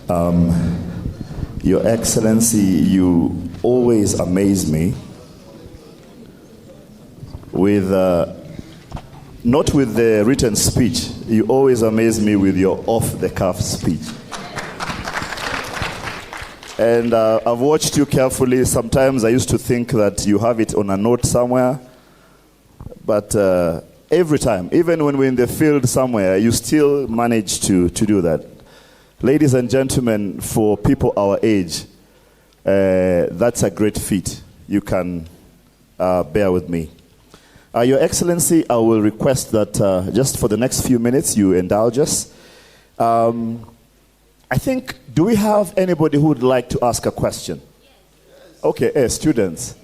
Your Excellency, you always amaze me with, not with the written speech, you always amaze me with your off-the-cuff speech. And I've watched you carefully. Sometimes I used to think that you have it on a note somewhere, but every time, even when we're in the field somewhere, you still manage to do that. Ladies and gentlemen, for people our age, that's a great feat. You can bear with me. Your Excellency, I will request that just for the next few minutes you indulge us. I think, do we have anybody who would like to ask a question? Yes. Okay, students.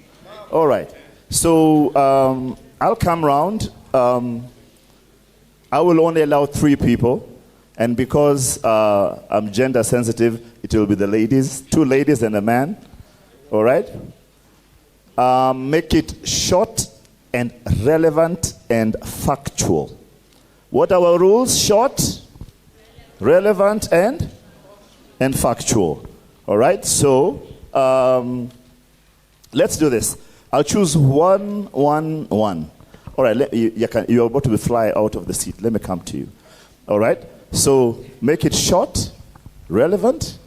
All right. So I'll come round. I will only allow 3 people. And because I'm gender sensitive, it will be the ladies, 2 ladies and a man. All right? Make it short and relevant and factual. What are our rules? Short, relevant, and factual. All right? So let's do this. I'll choose 1, 1, 1. All right, you're about to fly out of the seat. Let me come to you. All right? So make it short, relevant,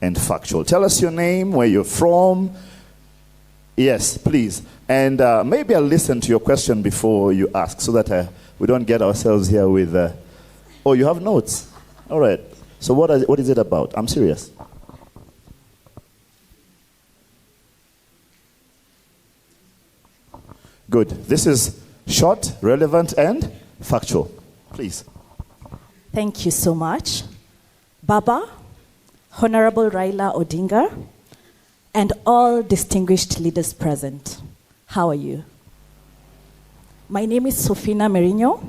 and factual. Tell us your name, where you're from. Yes, please. And maybe I'll listen to your question before you ask so that we don't get ourselves here with... oh, you have notes? All right. So what is it about? I'm serious. Good. This is short, relevant, and factual. Please. Thank you so much. Baba, Honorable Raila Odinga, and all distinguished leaders present. How are you? My name is Sofina Merino,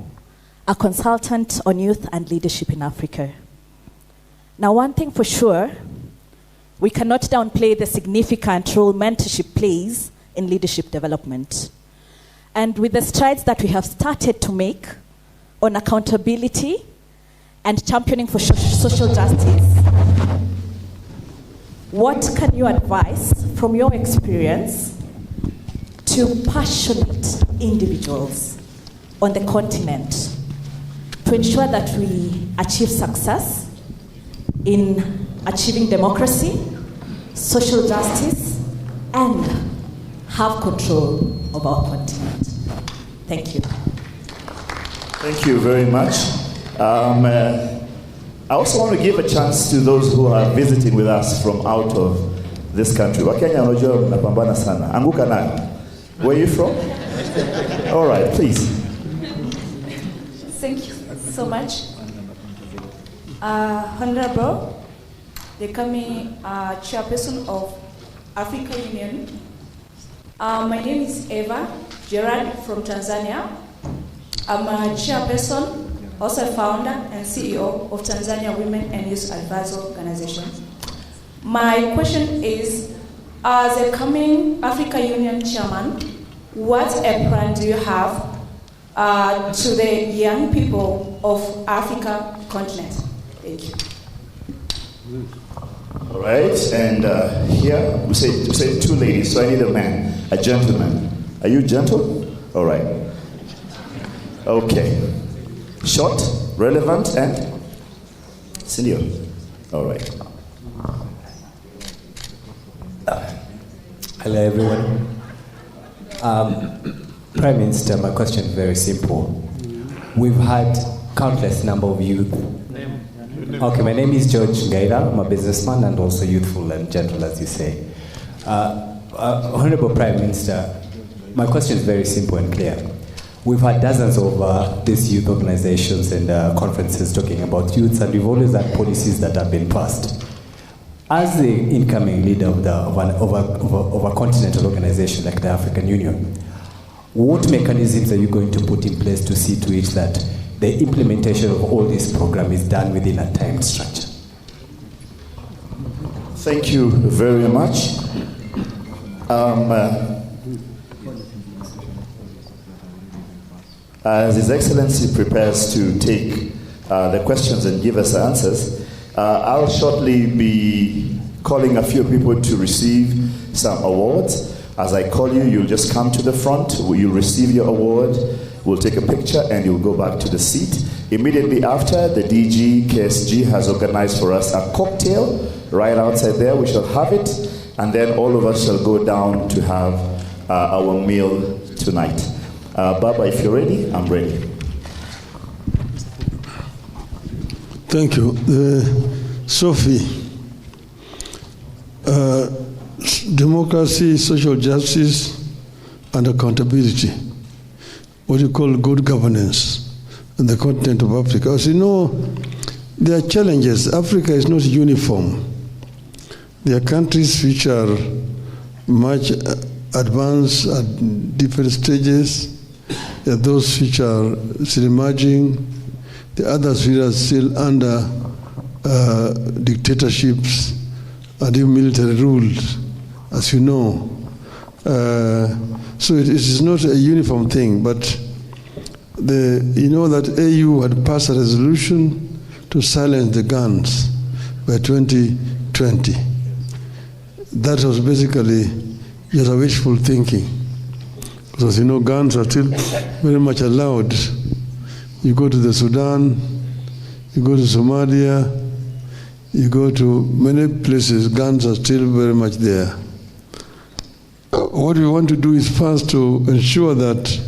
a consultant on youth and leadership in Africa. Now, one thing for sure, we cannot downplay the significant role mentorship plays in leadership development. And with the strides that we have started to make on accountability and championing for social justice, what can you advise from your experience to passionate individuals on the continent to ensure that we achieve success in achieving democracy, social justice, and have control of our continent? Thank you. Thank you very much. I also want to give a chance to those who are visiting with us from out of this country. Wakenya wanajua mnapambana sana. Anguka nayo. Where are you from? All right, please. Thank you so much. Honorable, they call me chairperson of Africa Union. My name is Eva Gerard from Tanzania. I'm a chairperson, also founder and CEO of Tanzania Women and Youth Advisory Organization. My question is, as a coming Africa Union chairman, what a plan do you have to the young people of Africa continent? Thank you. All right, and here we say 2 ladies, so I need a man, a gentleman. Are you gentle? All right. Okay. Short, relevant, and senior. All right. Hello, everyone. Prime Minister, my question is very simple. We've had countless number of youth. Okay, my name is George Ngaira. I'm a businessman and also youthful and gentle, as you say. Honorable Prime Minister, my question is very simple and clear. We've had dozens of these youth organizations and conferences talking about youths, and we've always had policies that have been passed. As the incoming leader of a continental organization like the African Union, what mechanisms are you going to put in place to see to it that the implementation of all this program is done within a timed structure? Thank you very much. As His Excellency prepares to take the questions and give us answers, I'll shortly be calling a few people to receive some awards. As I call you, you'll just come to the front, you'll receive your award, we'll take a picture, and you'll go back to the seat. Immediately after, the DG, KSG, has organized for us a cocktail right outside there. We shall have it, and then all of us shall go down to have our meal tonight. Baba, if you're ready, I'm ready. Thank you. Sophie, democracy, social justice, and accountability, what you call good governance in the continent of Africa. As you know, there are challenges. Africa is not uniform. There are countries which are much advanced at different stages. There are those which are still emerging. The others which are still under dictatorships and even military rules, as you know. So it is not a uniform thing, but you know that AU had passed a resolution to silence the guns by 2020. That was basically just a wishful thinking. Because you know, guns are still very much allowed. You go to the Sudan, you go to Somalia, you go to many places, guns are still very much there. What we want to do is first to ensure that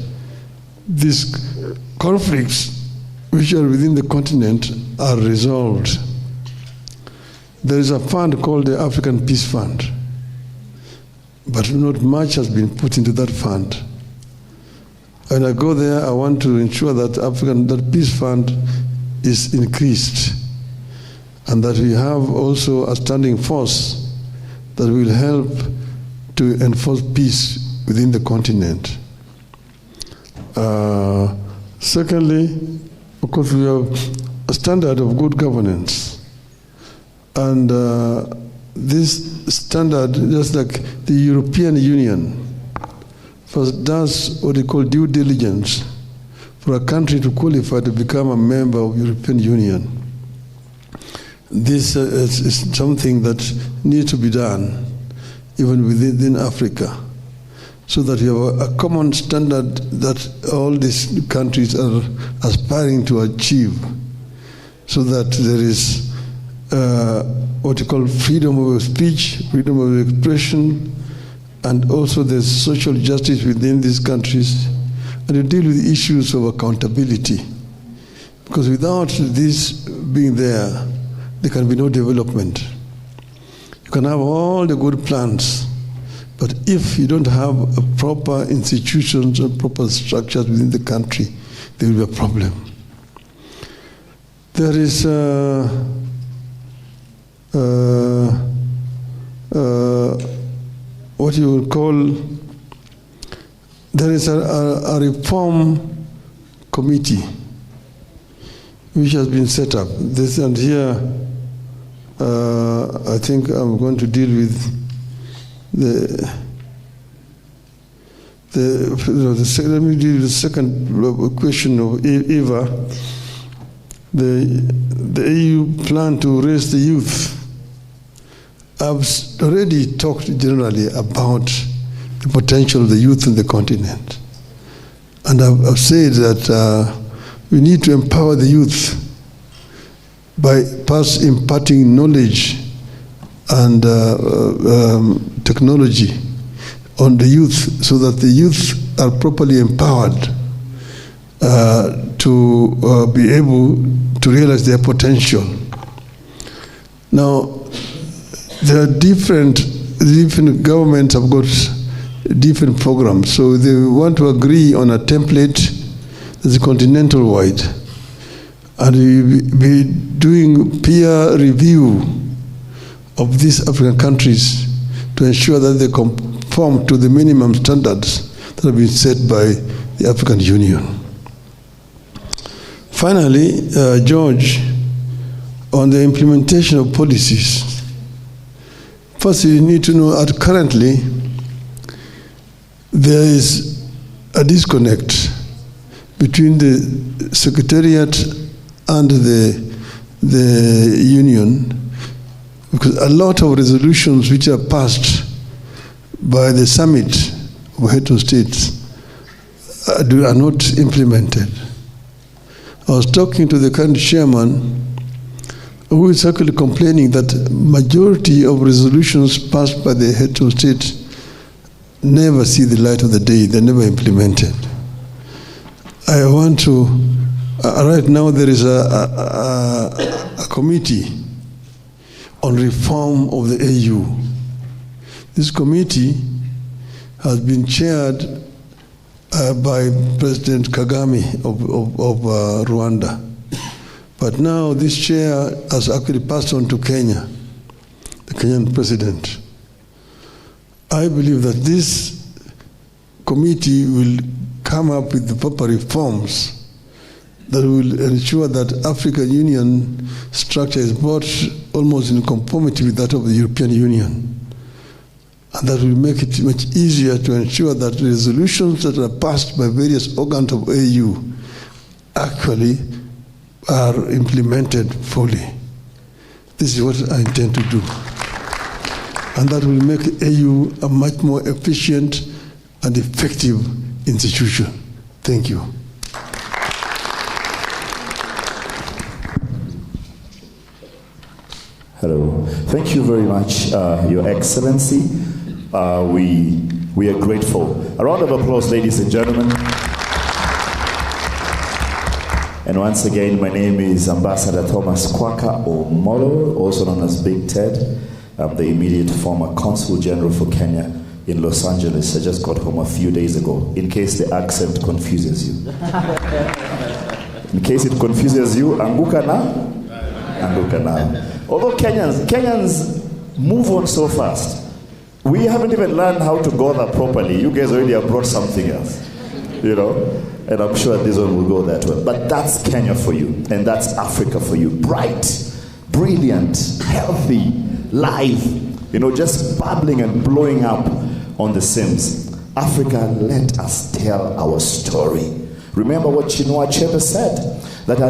these conflicts which are within the continent are resolved. There is a fund called the African Peace Fund, but not much has been put into that fund. When I go there, I want to ensure that that Peace Fund is increased, and that we have also a standing force that will help to enforce peace within the continent. Secondly, of course, we have a standard of good governance. And this standard, just like the European Union, first does what they call due diligence for a country to qualify to become a member of the European Union. This is something that needs to be done, even within Africa, so that we have a common standard that all these countries are aspiring to achieve, so that there is what you call freedom of speech, freedom of expression, and also there's social justice within these countries, and to deal with issues of accountability. Because without this being there can be no development. You can have all the good plans, but if you don't have a proper institutions and proper structures within the country, there will be a problem. There is what you would call, there is a reform committee which has been set up. This and here, I think I'm going to deal with let me deal with the second question of Eva. The EU plan to raise the youth. I've already talked generally about the potential of the youth in the continent. And I've said that we need to empower the youth by first imparting knowledge and technology on the youth, so that the youth are properly empowered to be able to realize their potential. Now, there are different governments have got different programs, so they want to agree on a template that's continental-wide, and we will be doing peer review of these African countries to ensure that they conform to the minimum standards that have been set by the African Union. Finally, George, on the implementation of policies. First, you need to know that currently there is a disconnect between the Secretariat and the the union, because a lot of resolutions which are passed by the summit of heads of states are not implemented. I was talking to the current chairman, who is actually complaining that majority of resolutions passed by the heads of state never see the light of the day. They're never implemented. I want to, right now there is a committee on reform of the AU. This committee has been chaired by President Kagame of Rwanda. But now this chair has actually passed on to Kenya, the Kenyan president. I believe that this committee will come up with the proper reforms that will ensure that African Union structure is brought almost in conformity with that of the European Union. And that will make it much easier to ensure that resolutions that are passed by various organs of AU actually are implemented fully. This is what I intend to do. And that will make AU a much more efficient and effective institution. Thank you. Hello. Thank you very much, Your Excellency. We are grateful. A round of applause, ladies and gentlemen. And once again, my name is Ambassador Thomas Kwaka Omolo, also known as Big Ted. I'm the immediate former Consul General for Kenya in Los Angeles. I just got home a few days ago, in case the accent confuses you. In case it confuses you, anguka na? Anguka na. Although Kenyans move on so fast, we haven't even learned how to go there properly. You guys already have brought something else, you know? And I'm sure this one will go that way. But that's Kenya for you, and that's Africa for you. Bright, brilliant, healthy, live, you know, just bubbling and blowing up on the Sims. Africa, let us tell our story. Remember what Chinua Achebe said, that